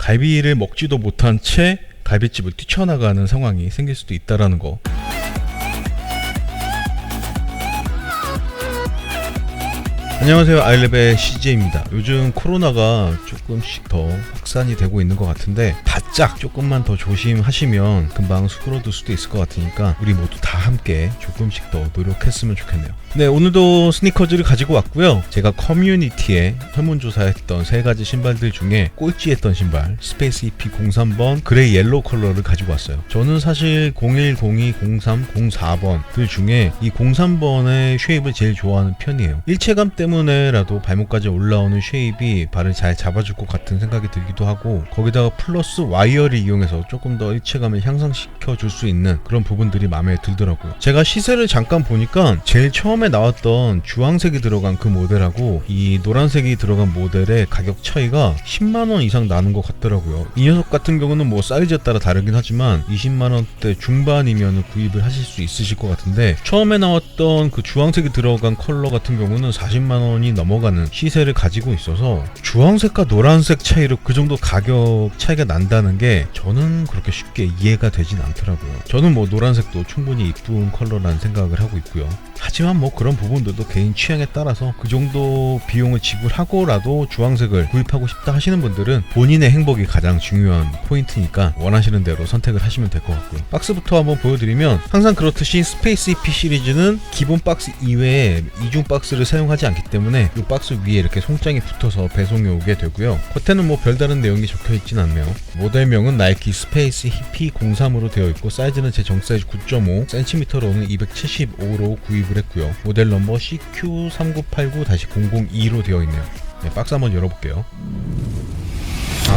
갈비를 먹지도 못한 채 갈비집을 뛰쳐나가는 상황이 생길 수도 있다라는 거. 안녕하세요, 아이랩의 CJ입니다. 요즘 코로나가 조금씩 더 확산이 되고 있는 것 같은데 바짝 조금만 더 조심하시면 금방 수그러들 수도 있을 것 같으니까 우리 모두 다 함께 조금씩 더 노력했으면 좋겠네요. 네, 오늘도 스니커즈를 가지고 왔고요. 제가 커뮤니티에 설문조사했던 3가지 신발들 중에 꼴찌했던 신발 스페이스 EP 03번 그레이 옐로우 컬러를 가지고 왔어요. 저는 사실 01, 02, 03, 04번들 중에 이 03번의 쉐입을 제일 좋아하는 편이에요. 일체감 때문에라도 발목까지 올라오는 쉐입이 발을 잘 잡아줄 것 같은 생각이 들기도 하고, 거기다가 플러스 와이어를 이용해서 조금 더 일체감을 향상시켜 줄 수 있는 그런 부분들이 마음에 들더라고요. 제가 시세를 잠깐 보니까 제일 처음에 나왔던 주황색이 들어간 그 모델하고 이 노란색이 들어간 모델의 가격 차이가 10만원 이상 나는 것 같더라고요. 이 녀석 같은 경우는 뭐 사이즈에 따라 다르긴 하지만 20만원대 중반이면 구입을 하실 수 있으실 것 같은데, 처음에 나왔던 그 주황색이 들어간 컬러 같은 경우는 40만원이 넘어가는 시세를 가지고 있어서 주황색과 노란색 차이로 그 정도 가격 차이가 난다는 게 저는 그렇게 쉽게 이해가 되진 않더라고요. 저는 뭐 노란색도 충분히 이쁜 컬러라는 생각을 하고 있고요. 하지만 뭐 그런 부분들도 개인 취향에 따라서 그 정도 비용을 지불하고라도 주황색을 구입하고 싶다 하시는 분들은 본인의 행복이 가장 중요한 포인트니까 원하시는 대로 선택을 하시면 될 것 같고요. 박스부터 한번 보여드리면, 항상 그렇듯이 스페이스 EP 시리즈는 기본 박스 이외에 이중 박스를 사용하지 않기 때문에 이 박스 위에 이렇게 송장이 붙어서 배송이 오게 되고요. 겉에는 뭐 별다른 내용이 적혀있진 않네요. 모델명은 나이키 스페이스 EP 03으로 되어 있고, 사이즈는 제 정사이즈 9.5cm로는 275로 구입을 했고요. 모델 넘버 CQ3989-002로 되어 있네요. 네, 박스 한번 열어볼게요.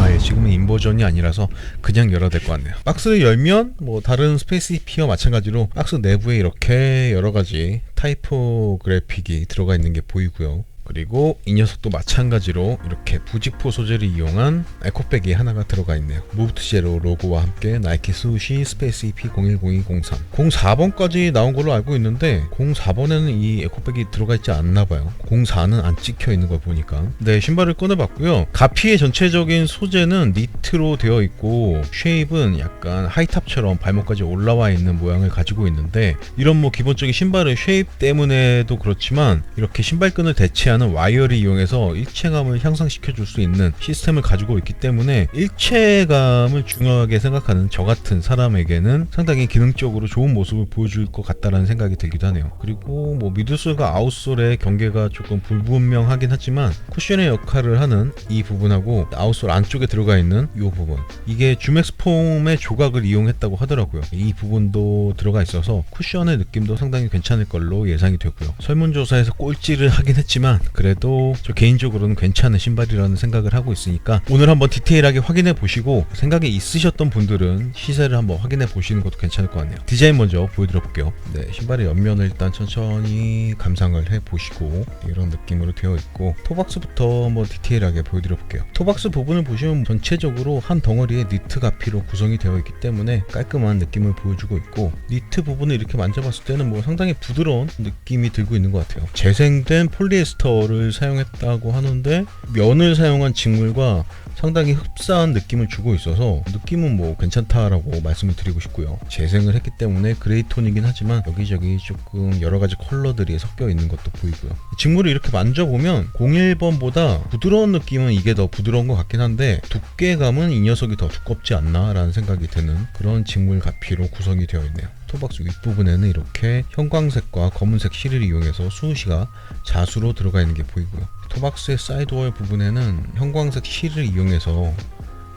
예, 지금은 인버전이 아니라서 그냥 열어야 될 것 같네요. 박스를 열면 뭐 다른 스페이스 EP와 마찬가지로 박스 내부에 이렇게 여러가지 타이포그래픽이 들어가 있는 게 보이고요. 그리고 이 녀석도 마찬가지로 이렇게 부직포 소재를 이용한 에코백이 하나가 들어가 있네요. 무브트 제로 로고와 함께 나이키 스우시 스페이스 EP 010203 04번까지 나온 걸로 알고 있는데 04번에는 이 에코백이 들어가 있지 않나봐요. 04는 안 찍혀 있는 걸 보니까. 네, 신발을 꺼내봤고요. 가피의 전체적인 소재는 니트로 되어 있고, 쉐입은 약간 하이탑처럼 발목까지 올라와 있는 모양을 가지고 있는데, 이런 뭐 기본적인 신발의 쉐입 때문에도 그렇지만 이렇게 신발끈을 대체하는 와이어를 이용해서 일체감을 향상시켜 줄 수 있는 시스템을 가지고 있기 때문에 일체감을 중요하게 생각하는 저 같은 사람에게는 상당히 기능적으로 좋은 모습을 보여줄 것 같다라는 생각이 들기도 하네요. 그리고 뭐 미드솔과 아웃솔의 경계가 조금 불분명하긴 하지만 쿠션의 역할을 하는 이 부분하고 아웃솔 안쪽에 들어가 있는 이 부분, 이게 주맥스 폼의 조각을 이용했다고 하더라고요. 이 부분도 들어가 있어서 쿠션의 느낌도 상당히 괜찮을 걸로 예상이 되고요. 설문조사에서 꼴찌를 하긴 했지만 그래도 저 개인적으로는 괜찮은 신발이라는 생각을 하고 있으니까 오늘 한번 디테일하게 확인해 보시고, 생각이 있으셨던 분들은 시세를 한번 확인해 보시는 것도 괜찮을 것 같네요. 디자인 먼저 보여드려 볼게요. 네, 신발의 옆면을 일단 천천히 감상을 해 보시고, 이런 느낌으로 되어 있고, 토박스부터 한번 디테일하게 보여드려 볼게요. 토박스 부분을 보시면 전체적으로 한 덩어리의 니트 가피로 구성이 되어 있기 때문에 깔끔한 느낌을 보여주고 있고, 니트 부분을 이렇게 만져봤을 때는 뭐 상당히 부드러운 느낌이 들고 있는 것 같아요. 재생된 폴리에스터 를 사용했다고 하는데 면을 사용한 직물과 상당히 흡사한 느낌을 주고 있어서 느낌은 뭐 괜찮다라고 말씀을 드리고 싶고요. 재생을 했기 때문에 그레이 톤이긴 하지만 여기저기 조금 여러가지 컬러들이 섞여 있는 것도 보이고요. 직물을 이렇게 만져보면 01번보다 부드러운 느낌은 이게 더 부드러운 것 같긴 한데, 두께감은 이 녀석이 더 두껍지 않나 라는 생각이 드는 그런 직물 가피로 구성이 되어 있네요. 토박스 윗부분에는 이렇게 형광색과 검은색 실을 이용해서 수우시가 자수로 들어가 있는 게 보이고요. 토박스의 사이드월 부분에는 형광색 실을 이용해서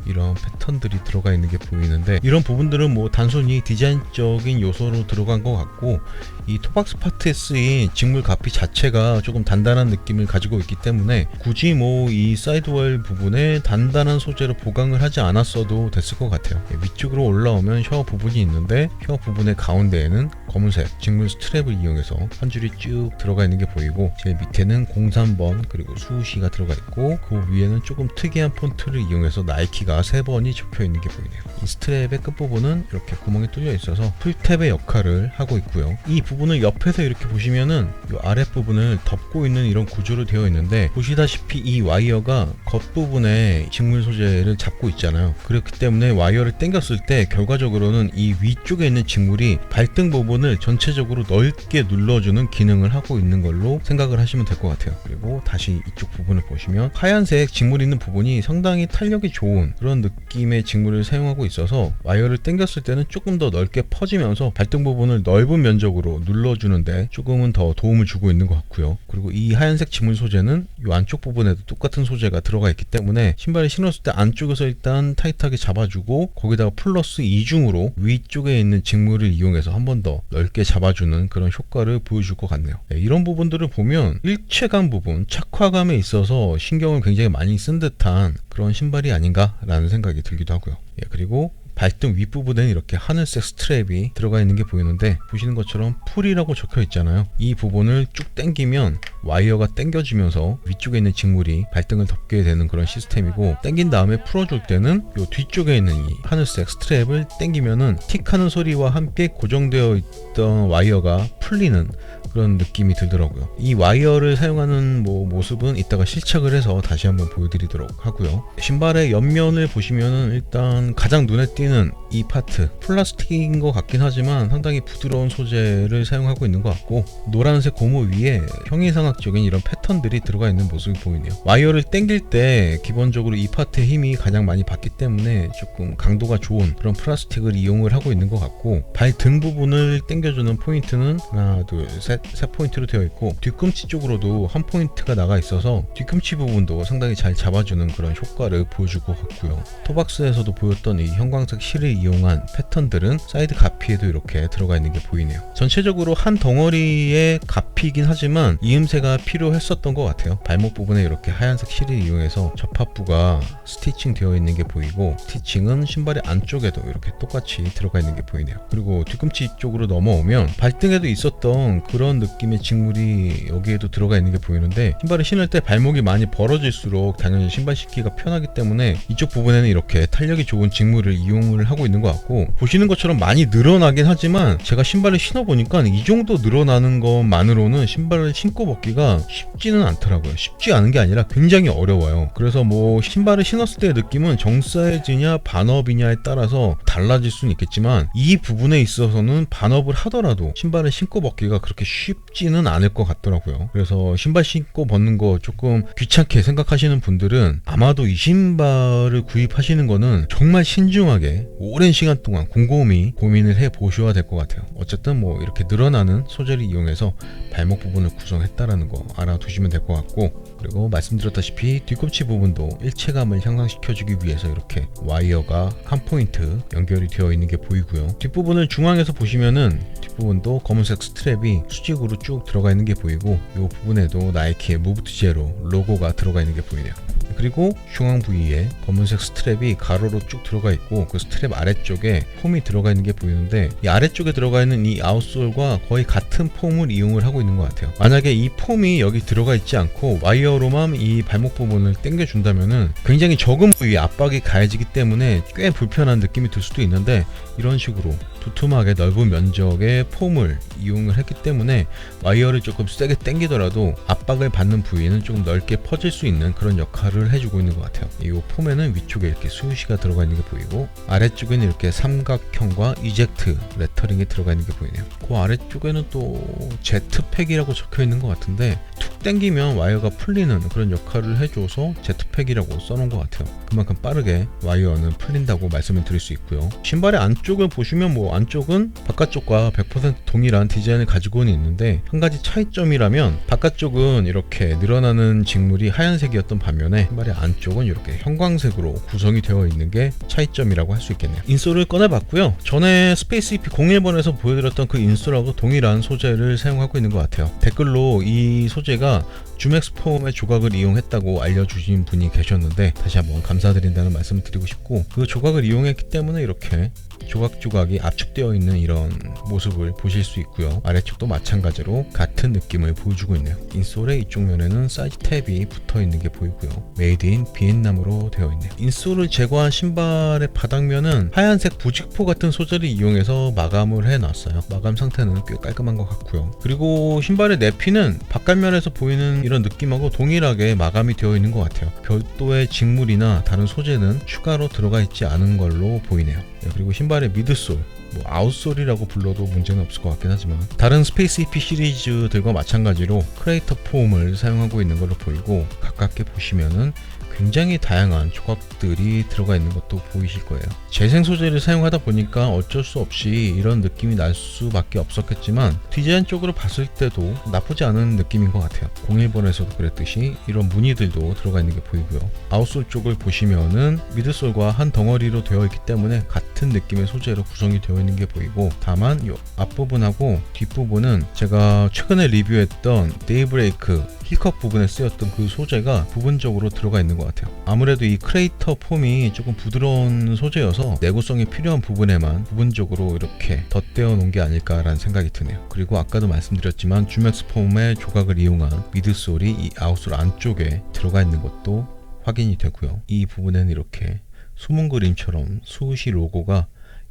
이런 패턴들이 들어가 있는 게 보이는데, 이런 부분들은 뭐 단순히 디자인적인 요소로 들어간 것 같고, 이 토박스 파트에 쓰인 직물 가피 자체가 조금 단단한 느낌을 가지고 있기 때문에 굳이 뭐 이 사이드월 부분에 단단한 소재로 보강을 하지 않았어도 됐을 것 같아요. 위쪽으로 올라오면 혀 부분이 있는데, 혀 부분의 가운데에는 검은색 직물 스트랩을 이용해서 한 줄이 쭉 들어가 있는 게 보이고, 제일 밑에는 03번 그리고 수우시가 들어가 있고, 그 위에는 조금 특이한 폰트를 이용해서 나이키가 숫자 3번이 적혀 있는 게 보이네요. 이 스트랩의 끝부분은 이렇게 구멍이 뚫려 있어서 풀탭의 역할을 하고 있고요. 이 부분을 옆에서 이렇게 보시면은 이 아랫부분을 덮고 있는 이런 구조로 되어 있는데, 보시다시피 이 와이어가 겉부분에 직물 소재를 잡고 있잖아요. 그렇기 때문에 와이어를 당겼을 때 결과적으로는 이 위쪽에 있는 직물이 발등 부분을 전체적으로 넓게 눌러주는 기능을 하고 있는 걸로 생각을 하시면 될 것 같아요. 그리고 다시 이쪽 부분을 보시면 하얀색 직물 있는 부분이 상당히 탄력이 좋은 그런 느낌의 직물을 사용하고 있어서 와이어를 당겼을 때는 조금 더 넓게 퍼지면서 발등 부분을 넓은 면적으로 눌러주는데 조금은 더 도움을 주고 있는 것 같고요. 그리고 이 하얀색 직물 소재는 이 안쪽 부분에도 똑같은 소재가 들어가 있기 때문에 신발을 신었을 때 안쪽에서 일단 타이트하게 잡아주고, 거기다가 플러스 이중으로 위쪽에 있는 직물을 이용해서 한 번 더 넓게 잡아주는 그런 효과를 보여줄 것 같네요. 이런 부분들을 보면 일체감 부분, 착화감에 있어서 신경을 굉장히 많이 쓴 듯한 그런 신발이 아닌가라는 생각이 들기도 하고요. 그리고 발등 윗부분에는 이렇게 하늘색 스트랩이 들어가 있는 게 보이는데, 보시는 것처럼 풀이라고 적혀 있잖아요. 이 부분을 쭉 당기면 와이어가 당겨지면서 위쪽에 있는 직물이 발등을 덮게 되는 그런 시스템이고, 당긴 다음에 풀어줄 때는 이 뒤쪽에 있는 이 하늘색 스트랩을 당기면은 틱하는 소리와 함께 고정되어 있던 와이어가 풀리는 그런 느낌이 들더라고요. 이 와이어를 사용하는 모습은 이따가 실착을 해서 다시 한번 보여드리도록 하고요. 신발의 옆면을 보시면은 일단 가장 눈에 띄는 이 파트, 플라스틱인 것 같긴 하지만 상당히 부드러운 소재를 사용하고 있는 것 같고, 노란색 고무 위에 형이상학적인 이런 패턴들이 들어가 있는 모습이 보이네요. 와이어를 당길 때 기본적으로 이 파트의 힘이 가장 많이 받기 때문에 조금 강도가 좋은 그런 플라스틱을 이용을 하고 있는 것 같고, 발 등 부분을 당겨주는 포인트는 하나, 둘, 세 포인트로 되어 있고, 뒤꿈치 쪽으로도 한 포인트가 나가 있어서 뒤꿈치 부분도 상당히 잘 잡아주는 그런 효과를 보여줄 것 같고요. 토박스에서도 보였던 이 형광색 실을 이용한 패턴들은 사이드 가피에도 이렇게 들어가 있는 게 보이네요. 전체적으로 한 덩어리의 가피이긴 하지만 이음새가 필요했었던 것 같아요. 발목 부분에 이렇게 하얀색 실을 이용해서 접합부가 스티칭 되어 있는 게 보이고, 스티칭은 신발의 안쪽에도 이렇게 똑같이 들어가 있는 게 보이네요. 그리고 뒤꿈치 쪽으로 넘어오면 발등에도 있었던 그런 느낌의 직물이 여기에도 들어가 있는 게 보이는데, 신발을 신을 때 발목이 많이 벌어질수록 당연히 신발 신기가 편하기 때문에 이쪽 부분에는 이렇게 탄력이 좋은 직물을 이용을 하고 있는 것 같고, 보시는 것처럼 많이 늘어나긴 하지만 제가 신발을 신어보니까 이 정도 늘어나는 것만으로는 신발을 신고 벗기가 쉽지는 않더라고요. 쉽지 않은 게 아니라 굉장히 어려워요. 그래서 신발을 신었을 때의 느낌은 정사이즈냐 반업이냐에 따라서 달라질 수는 있겠지만, 이 부분에 있어서는 반업을 하더라도 신발을 신고 벗기가 그렇게 쉽지는 않을 것 같더라고요. 그래서 신발 신고 벗는 거 조금 귀찮게 생각하시는 분들은 아마도 이 신발을 구입하시는 거는 정말 신중하게 오랜 시간 동안 곰곰이 고민을 해 보셔야 될 것 같아요. 어쨌든 이렇게 늘어나는 소재를 이용해서 발목 부분을 구성했다라는 거 알아두시면 될 것 같고, 그리고 말씀드렸다시피 뒤꿈치 부분도 일체감을 향상시켜주기 위해서 이렇게 와이어가 한 포인트 연결이 되어 있는 게 보이고요. 뒷부분을 중앙에서 보시면은 뒷부분도 검은색 스트랩이 수직으로 쭉 들어가 있는 게 보이고, 이 부분에도 나이키의 무브트 제로 로고가 들어가 있는 게 보이네요. 그리고 중앙 부위에 검은색 스트랩이 가로로 쭉 들어가 있고, 그 스트랩 아래쪽에 폼이 들어가 있는 게 보이는데, 이 아래쪽에 들어가 있는 이 아웃솔과 거의 같은 폼을 이용을 하고 있는 것 같아요. 만약에 이 폼이 여기 들어가 있지 않고 와이어로만 이 발목 부분을 당겨준다면은 굉장히 적은 부위에 압박이 가해지기 때문에 꽤 불편한 느낌이 들 수도 있는데, 이런 식으로 두툼하게 넓은 면적의 폼을 이용을 했기 때문에 와이어를 조금 세게 당기더라도 압박을 받는 부위는 조금 넓게 퍼질 수 있는 그런 역할을 해주고 있는 것 같아요. 이 폼에는 위쪽에 이렇게 수유시가 들어가 있는 게 보이고, 아래쪽에는 이렇게 삼각형과 이젝트 레터링이 들어가 있는 게 보이네요. 그 아래쪽에는 또 제트팩이라고 적혀 있는 것 같은데, 툭 당기면 와이어가 풀리는 그런 역할을 해줘서 제트팩이라고 써놓은 것 같아요. 그만큼 빠르게 와이어는 풀린다고 말씀을 드릴 수 있고요. 신발의 안쪽을 보시면 안쪽은 바깥쪽과 100% 동일한 디자인을 가지고는 있는데, 한 가지 차이점이라면 바깥쪽은 이렇게 늘어나는 직물이 하얀색이었던 반면에 신발의 안쪽은 이렇게 형광색으로 구성이 되어 있는 게 차이점이라고 할 수 있겠네요. 인솔을 꺼내봤고요. 전에 스페이스 EP 01번에서 보여드렸던 그 인솔하고 동일한 소재를 사용하고 있는 것 같아요. 댓글로 이 소재가 주맥스 폼의 조각을 이용했다고 알려주신 분이 계셨는데 다시 한번 감사드린다는 말씀을 드리고 싶고, 그 조각을 이용했기 때문에 이렇게 조각조각이 압축되어 있는 이런 모습을 보실 수 있고요. 아래쪽도 마찬가지로 같은 느낌을 보여주고 있네요. 인솔의 이쪽 면에는 사이즈 탭이 붙어 있는 게 보이고요. 메이드 인 비엔남으로 되어 있네요. 인솔을 제거한 신발의 바닥면은 하얀색 부직포 같은 소재를 이용해서 마감을 해놨어요. 마감 상태는 꽤 깔끔한 것 같고요. 그리고 신발의 내피는 바깥면에서 보이는 이런 느낌하고 동일하게 마감이 되어 있는 것 같아요. 별도의 직물이나 다른 소재는 추가로 들어가 있지 않은 걸로 보이네요. 그리고 신발의 미드솔, 아웃솔이라고 불러도 문제는 없을 것 같긴 하지만 다른 스페이스 EP 시리즈들과 마찬가지로 크레이터 폼을 사용하고 있는 걸로 보이고, 가깝게 보시면은 굉장히 다양한 조각들이 들어가 있는 것도 보이실 거예요. 재생 소재를 사용하다 보니까 어쩔 수 없이 이런 느낌이 날 수밖에 없었겠지만 디자인 쪽으로 봤을 때도 나쁘지 않은 느낌인 것 같아요. 01번에서도 그랬듯이 이런 무늬들도 들어가 있는 게 보이고요. 아웃솔 쪽을 보시면은 미드솔과 한 덩어리로 되어 있기 때문에 같은 느낌의 소재로 구성이 되어 있는 게 보이고, 다만 이 앞부분하고 뒷부분은 제가 최근에 리뷰했던 데이브레이크 힐컵 부분에 쓰였던 그 소재가 부분적으로 들어가 있는 것 같아요. 아무래도 이 크레이터 폼이 조금 부드러운 소재여서 내구성이 필요한 부분에만 부분적으로 이렇게 덧대어 놓은 게 아닐까라는 생각이 드네요. 그리고 아까도 말씀드렸지만 주맥스 폼의 조각을 이용한 미드솔이 이 아웃솔 안쪽에 들어가 있는 것도 확인이 되고요. 이 부분에는 이렇게 숨은 그림처럼 수시 로고가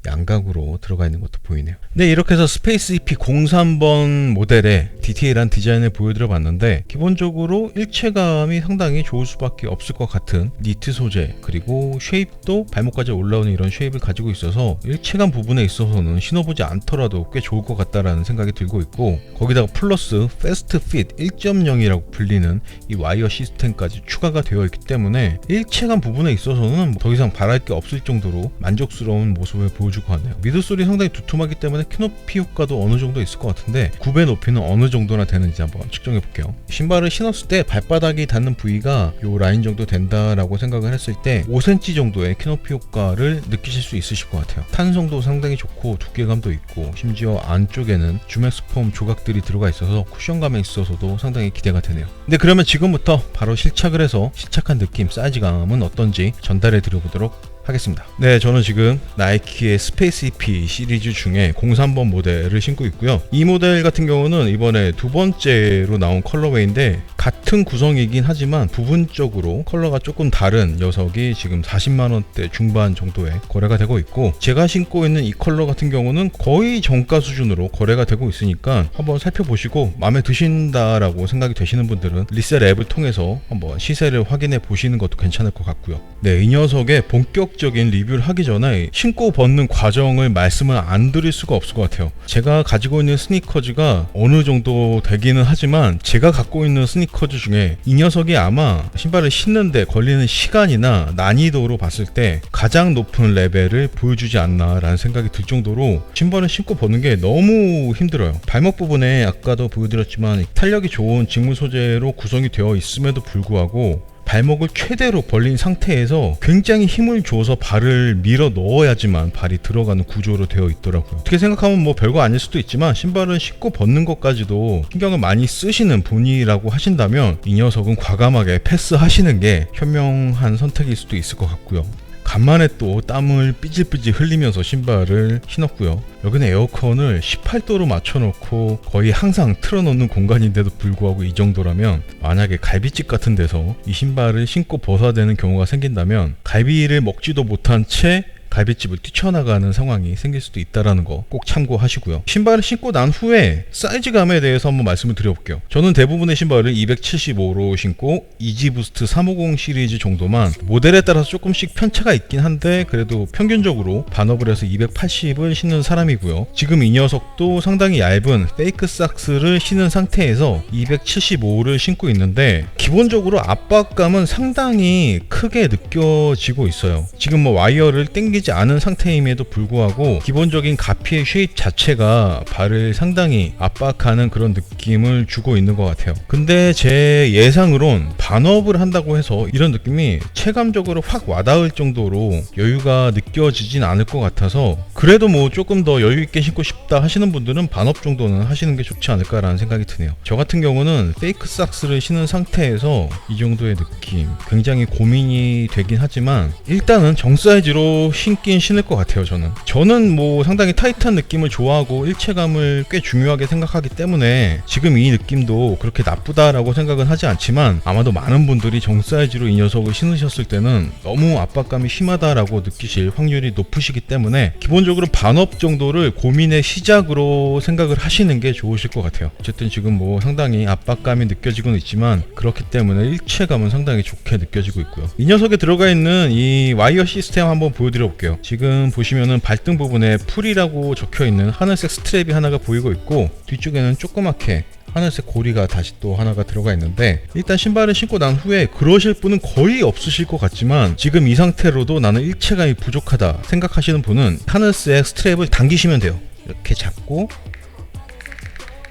양각으로 들어가 있는 것도 보이네요. 네, 이렇게 해서 스페이스 EP 03번 모델의 디테일한 디자인을 보여드려 봤는데, 기본적으로 일체감이 상당히 좋을 수밖에 없을 것 같은 니트 소재, 그리고 쉐입도 발목까지 올라오는 이런 쉐입을 가지고 있어서 일체감 부분에 있어서는 신어보지 않더라도 꽤 좋을 것 같다라는 생각이 들고 있고, 거기다가 플러스 패스트 핏 1.0이라고 불리는 이 와이어 시스템까지 추가가 되어 있기 때문에 일체감 부분에 있어서는 더 이상 바랄 게 없을 정도로 만족스러운 모습을 보여주고 하네요. 미드솔이 상당히 두툼하기 때문에 키높이 효과도 어느 정도 있을 것 같은데, 굽의 높이는 어느 정도나 되는지 한번 측정해 볼게요. 신발을 신었을 때 발바닥이 닿는 부위가 요 라인 정도 된다라고 생각을 했을 때 5cm 정도의 키높이 효과를 느끼실 수 있으실 것 같아요. 탄성도 상당히 좋고 두께감도 있고, 심지어 안쪽에는 주맥스 폼 조각들이 들어가 있어서 쿠션감에 있어서도 상당히 기대가 되네요. 근데 그러면 지금부터 바로 실착을 해서 실착한 느낌, 사이즈감은 어떤지 전달해 드려보도록 하겠습니다. 네, 저는 지금 나이키의 스페이스 EP 시리즈 중에 03번 모델을 신고 있고요. 이 모델 같은 경우는 이번에 두 번째로 나온 컬러웨이인데, 같은 구성이긴 하지만 부분적으로 컬러가 조금 다른 녀석이 지금 40만원대 중반 정도에 거래가 되고 있고, 제가 신고 있는 이 컬러 같은 경우는 거의 정가 수준으로 거래가 되고 있으니까 한번 살펴보시고 마음에 드신다라고 생각이 되시는 분들은 리셀 앱을 통해서 한번 시세를 확인해 보시는 것도 괜찮을 것 같고요. 네, 이 녀석의 본격적인 리뷰를 하기 전에 신고 벗는 과정을 말씀을 안 드릴 수가 없을 것 같아요. 제가 가지고 있는 스니커즈가 어느 정도 되기는 하지만, 제가 갖고 있는 스니커즈 중에 이 녀석이 아마 신발을 신는데 걸리는 시간이나 난이도로 봤을 때 가장 높은 레벨을 보여주지 않나 라는 생각이 들 정도로 신발을 신고 벗는 게 너무 힘들어요. 발목 부분에 아까도 보여드렸지만 탄력이 좋은 직물 소재로 구성이 되어 있음에도 불구하고 발목을 최대로 벌린 상태에서 굉장히 힘을 줘서 발을 밀어 넣어야지만 발이 들어가는 구조로 되어 있더라고요. 어떻게 생각하면 뭐 별거 아닐 수도 있지만, 신발을 신고 벗는 것까지도 신경을 많이 쓰시는 분이라고 하신다면 이 녀석은 과감하게 패스하시는 게 현명한 선택일 수도 있을 것 같고요. 간만에 또 땀을 삐질삐질 흘리면서 신발을 신었고요. 여기는 에어컨을 18도로 맞춰놓고 거의 항상 틀어놓는 공간인데도 불구하고 이 정도라면, 만약에 갈비집 같은 데서 이 신발을 신고 벗어야 되는 경우가 생긴다면 갈비를 먹지도 못한 채 갈비집을 뛰쳐나가는 상황이 생길 수도 있다는 거 꼭 참고하시고요. 신발을 신고 난 후에 사이즈감에 대해서 한번 말씀을 드려볼게요. 저는 대부분의 신발을 275로 신고 이지부스트 350 시리즈 정도만, 모델에 따라서 조금씩 편차가 있긴 한데 그래도 평균적으로 반업을 해서 280을 신는 사람이고요. 지금 이 녀석도 상당히 얇은 페이크 삭스를 신은 상태에서 275를 신고 있는데, 기본적으로 압박감은 상당히 크게 느껴지고 있어요. 지금 뭐 와이어를 당기 당기지 않은 상태임에도 불구하고 기본적인 가피의 쉐입 자체가 발을 상당히 압박하는 그런 느낌을 주고 있는 것 같아요. 근데 제 예상으론 반업을 한다고 해서 이런 느낌이 체감적으로 확 와닿을 정도로 여유가 느껴지진 않을 것 같아서, 그래도 뭐 조금 더 여유 있게 신고 싶다 하시는 분들은 반업 정도는 하시는 게 좋지 않을까라는 생각이 드네요. 저 같은 경우는 페이크 삭스를 신은 상태에서 이 정도의 느낌 굉장히 고민이 되긴 하지만 일단은 정 사이즈로 신긴 신을 것 같아요. 저는 뭐 상당히 타이트한 느낌을 좋아하고 일체감을 꽤 중요하게 생각하기 때문에 지금 이 느낌도 그렇게 나쁘다라고 생각은 하지 않지만, 아마도 많은 분들이 정 사이즈로 이 녀석을 신으셨을 때는 너무 압박감이 심하다라고 느끼실 확률이 높으시기 때문에 기본적으로 반업 정도를 고민의 시작으로 생각을 하시는 게 좋으실 것 같아요. 어쨌든 지금 뭐 상당히 압박감이 느껴지고는 있지만 그렇기 때문에 일체감은 상당히 좋게 느껴지고 있고요. 이 녀석에 들어가 있는 이 와이어 시스템 한번 보여드려 볼게요. 지금 보시면은 발등 부분에 풀이라고 적혀있는 하늘색 스트랩이 하나가 보이고 있고, 뒤쪽에는 조그맣게 하늘색 고리가 다시 또 하나가 들어가 있는데, 일단 신발을 신고 난 후에 그러실 분은 거의 없으실 것 같지만 지금 이 상태로도 나는 일체감이 부족하다 생각하시는 분은 하늘색 스트랩을 당기시면 돼요. 이렇게 잡고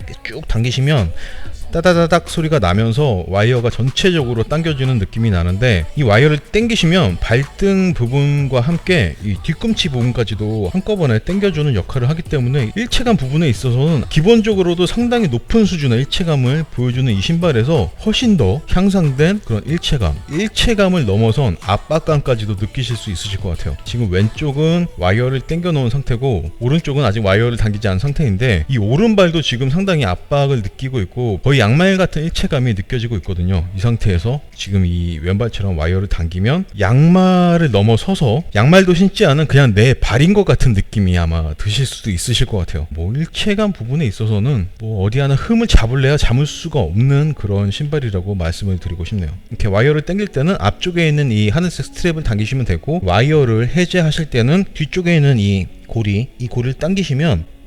이렇게 쭉 당기시면 따다다닥 소리가 나면서 와이어가 전체적으로 당겨지는 느낌이 나는데, 이 와이어를 당기시면 발등 부분과 함께 이 뒤꿈치 부분까지도 한꺼번에 당겨주는 역할을 하기 때문에 일체감 부분에 있어서는 기본적으로도 상당히 높은 수준의 일체감을 보여주는 이 신발에서 훨씬 더 향상된 그런 일체감을 넘어선 압박감까지도 느끼실 수 있으실 것 같아요. 지금 왼쪽은 와이어를 당겨 놓은 상태고 오른쪽은 아직 와이어를 당기지 않은 상태인데, 이 오른발도 지금 상당히 압박을 느끼고 있고 거의 양말 같은 일체감이 느껴지고 있거든요. 이 상태에서 지금 이 왼발처럼 와이어를 당기면 양말을 넘어서서 양말도 신지 않은 그냥 내 발인 것 같은 느낌이 아마 드실 수도 있으실 것 같아요. 뭐 일체감 부분에 있어서는 뭐 어디 하나 흠을 잡을래야 잡을 수가 없는 그런 신발이라고 말씀을 드리고 싶네요. 이렇게 와이어를 당길 때는 앞쪽에 있는 이 하늘색 스트랩을 당기시면 되고, 와이어를 해제하실 때는 뒤쪽에 있는 이 고리를 당기시면,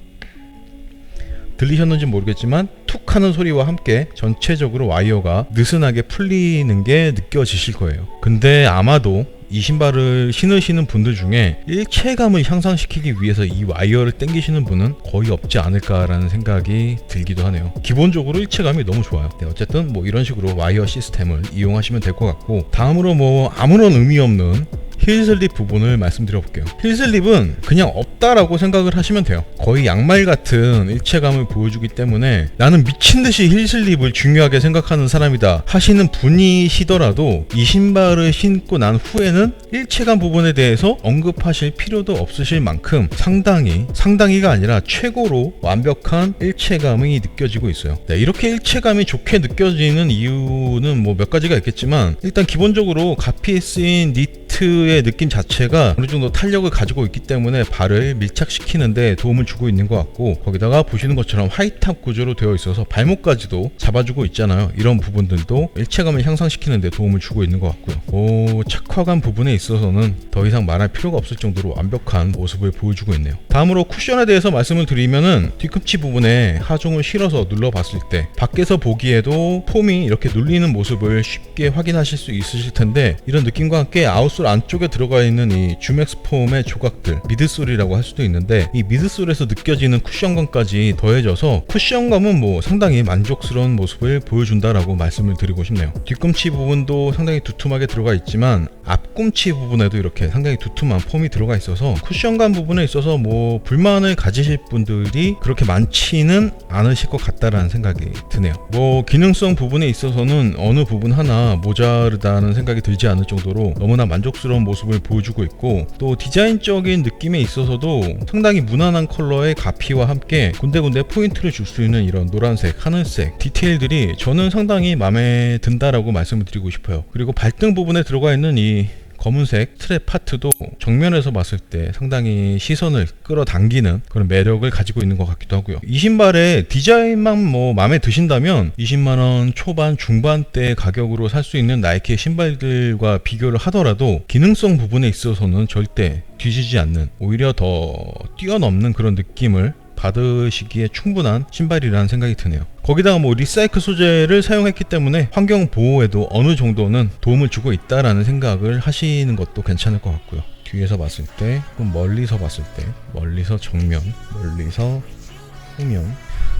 들리셨는지 모르겠지만 툭 하는 소리와 함께 전체적으로 와이어가 느슨하게 풀리는 게 느껴지실 거예요. 근데 아마도 이 신발을 신으시는 분들 중에 일체감을 향상시키기 위해서 이 와이어를 당기시는 분은 거의 없지 않을까라는 생각이 들기도 하네요. 기본적으로 일체감이 너무 좋아요. 네, 어쨌든 뭐 이런 식으로 와이어 시스템을 이용하시면 될 것 같고, 다음으로 뭐 아무런 의미 없는 힐슬립 부분을 말씀드려 볼게요. 힐슬립은 그냥 없다라고 생각을 하시면 돼요. 거의 양말 같은 일체감을 보여주기 때문에 나는 미친듯이 힐슬립을 중요하게 생각하는 사람이다 하시는 분이시더라도 이 신발을 신고 난 후에는 일체감 부분에 대해서 언급하실 필요도 없으실 만큼 상당히가 아니라 최고로 완벽한 일체감이 느껴지고 있어요. 네, 이렇게 일체감이 좋게 느껴지는 이유는 뭐 몇 가지가 있겠지만, 일단 기본적으로 가피에 쓰인 니트의 느낌 자체가 어느 정도 탄력을 가지고 있기 때문에 발을 밀착시키는데 도움을 주고 있는 것 같고, 거기다가 보시는 것처럼 하이탑 구조로 되어 있어서 발목까지도 잡아주고 있잖아요. 이런 부분들도 일체감을 향상시키는데 도움을 주고 있는 것 같고요. 착화감 부분에 있어서는 더 이상 말할 필요가 없을 정도로 완벽한 모습을 보여주고 있네요. 다음으로 쿠션에 대해서 말씀을 드리면은, 뒤꿈치 부분에 하중을 실어서 눌러봤을 때 밖에서 보기에도 폼이 이렇게 눌리는 모습을 쉽게 확인하실 수 있으실 텐데, 이런 느낌과 함께 아웃솔 안쪽에 들어가 있는 이 주맥스 폼의 조각들, 미드솔이라고 할 수도 있는데, 이 미드솔에서 느껴지는 쿠션감까지 더해져서 쿠션감은 뭐 상당히 만족스러운 모습을 보여준다라고 말씀을 드리고 싶네요. 뒤꿈치 부분도 상당히 두툼하게 들어가 있지만 앞꿈치 부분에도 이렇게 상당히 두툼한 폼이 들어가 있어서 쿠션감 부분에 있어서 뭐 불만을 가지실 분들이 그렇게 많지는 않으실 것 같다라는 생각이 드네요. 뭐 기능성 부분에 있어서는 어느 부분 하나 모자르다는 생각이 들지 않을 정도로 너무나 만족스러운 모습을 보여주고 있고, 또 디자인적인 느낌에 있어서도 상당히 무난한 컬러의 가피와 함께 군데군데 포인트를 줄 수 있는 이런 노란색, 하늘색 디테일들이 저는 상당히 마음에 든다라고 말씀을 드리고 싶어요. 그리고 발등 부분에 들어가 있는 이 검은색 스트랩 파트도 정면에서 봤을 때 상당히 시선을 끌어당기는 그런 매력을 가지고 있는 것 같기도 하고요. 이 신발의 디자인만 뭐 마음에 드신다면 20만원 초반 중반대 가격으로 살 수 있는 나이키의 신발들과 비교를 하더라도 기능성 부분에 있어서는 절대 뒤지지 않는, 오히려 더 뛰어넘는 그런 느낌을 받으시기에 충분한 신발이라는 생각이 드네요. 거기다가 뭐 리사이클 소재를 사용했기 때문에 환경 보호에도 어느 정도는 도움을 주고 있다라는 생각을 하시는 것도 괜찮을 것 같고요. 뒤에서 봤을 때, 혹은 멀리서 봤을 때, 멀리서 정면, 멀리서 후면,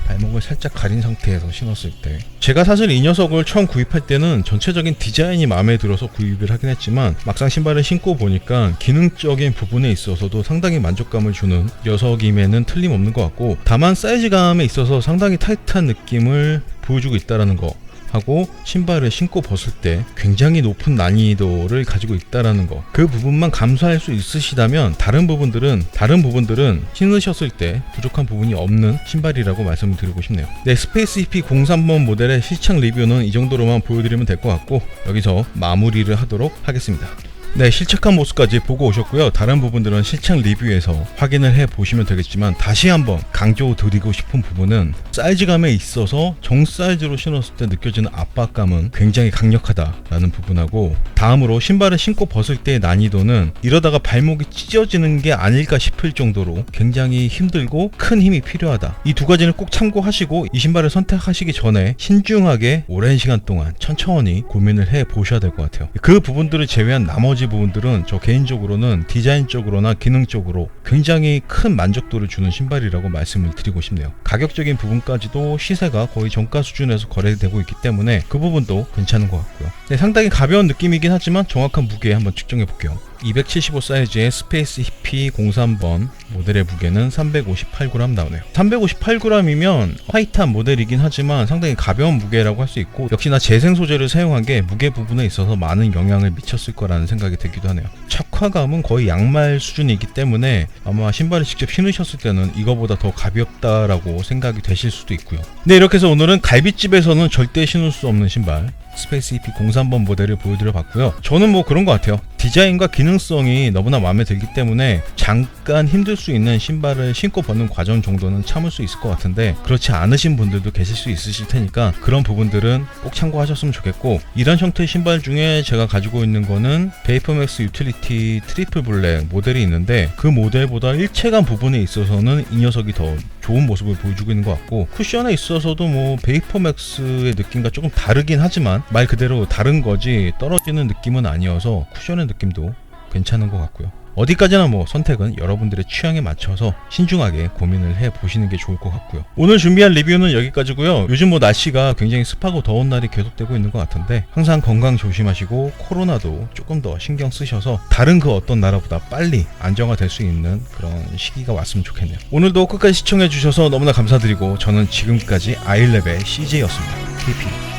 발목을 살짝 가린 상태에서 신었을 때, 제가 사실 이 녀석을 처음 구입할 때는 전체적인 디자인이 마음에 들어서 구입을 하긴 했지만 막상 신발을 신고 보니까 기능적인 부분에 있어서도 상당히 만족감을 주는 녀석임에는 틀림없는 것 같고, 다만 사이즈감에 있어서 상당히 타이트한 느낌을 보여주고 있다는 거 하고, 신발을 신고 벗을 때 굉장히 높은 난이도를 가지고 있다라는 거, 그 부분만 감수할 수 있으시다면 다른 부분들은 신으셨을 때 부족한 부분이 없는 신발이라고 말씀을 드리고 싶네요. 네, 스페이스 EP 03번 모델의 실착 리뷰는 이 정도로만 보여드리면 될 것 같고, 여기서 마무리를 하도록 하겠습니다. 네, 실착한 모습까지 보고 오셨고요. 다른 부분들은 실착 리뷰에서 확인을 해 보시면 되겠지만, 다시 한번 강조드리고 싶은 부분은 사이즈감에 있어서 정 사이즈로 신었을 때 느껴지는 압박감은 굉장히 강력하다라는 부분하고, 다음으로 신발을 신고 벗을 때의 난이도는 이러다가 발목이 찢어지는 게 아닐까 싶을 정도로 굉장히 힘들고 큰 힘이 필요하다. 이 두 가지는 꼭 참고하시고 이 신발을 선택하시기 전에 신중하게 오랜 시간 동안 천천히 고민을 해 보셔야 될 것 같아요. 그 부분들을 제외한 나머지 부분들은 저 개인적으로는 디자인적으로나 기능적으로 굉장히 큰 만족도를 주는 신발이라고 말씀을 드리고 싶네요. 가격적인 부분까지도 시세가 거의 정가 수준에서 거래되고 있기 때문에 그 부분도 괜찮은 것 같고요. 네, 상당히 가벼운 느낌이긴 하지만 정확한 무게 한번 측정해 볼게요. 275 사이즈의 스페이스 EP 03번 모델의 무게는 358g 나오네요. 358g이면 화이트한 모델이긴 하지만 상당히 가벼운 무게라고 할 수 있고, 역시나 재생 소재를 사용한 게 무게 부분에 있어서 많은 영향을 미쳤을 거라는 생각이 들기도 하네요. 착화감은 거의 양말 수준이기 때문에 아마 신발을 직접 신으셨을 때는 이거보다 더 가볍다라고 생각이 되실 수도 있고요. 네, 이렇게 해서 오늘은 갈비집에서는 절대 신을 수 없는 신발 스페이스 EP 03번 모델을 보여드려 봤고요. 저는 뭐 그런 것 같아요. 디자인과 기능성이 너무나 마음에 들기 때문에 잠깐 힘들 수 있는 신발을 신고 벗는 과정 정도는 참을 수 있을 것 같은데, 그렇지 않으신 분들도 계실 수 있으실 테니까 그런 부분들은 꼭 참고하셨으면 좋겠고, 이런 형태의 신발 중에 제가 가지고 있는 거는 베이퍼맥스 유틸리티 트리플 블랙 모델이 있는데, 그 모델보다 일체감 부분에 있어서는 이 녀석이 더 좋은 모습을 보여주고 있는 것 같고, 쿠션에 있어서도 뭐 베이퍼맥스의 느낌과 조금 다르긴 하지만 말 그대로 다른 거지 떨어지는 느낌은 아니어서 쿠션의 느낌도 괜찮은 것 같고요. 어디까지나 뭐 선택은 여러분들의 취향에 맞춰서 신중하게 고민을 해 보시는 게 좋을 것 같고요. 오늘 준비한 리뷰는 여기까지고요. 요즘 뭐 날씨가 굉장히 습하고 더운 날이 계속되고 있는 것 같은데, 항상 건강 조심하시고 코로나도 조금 더 신경 쓰셔서 다른 그 어떤 나라보다 빨리 안정화될 수 있는 그런 시기가 왔으면 좋겠네요. 오늘도 끝까지 시청해 주셔서 너무나 감사드리고, 저는 지금까지 아일랩의 CJ였습니다. KP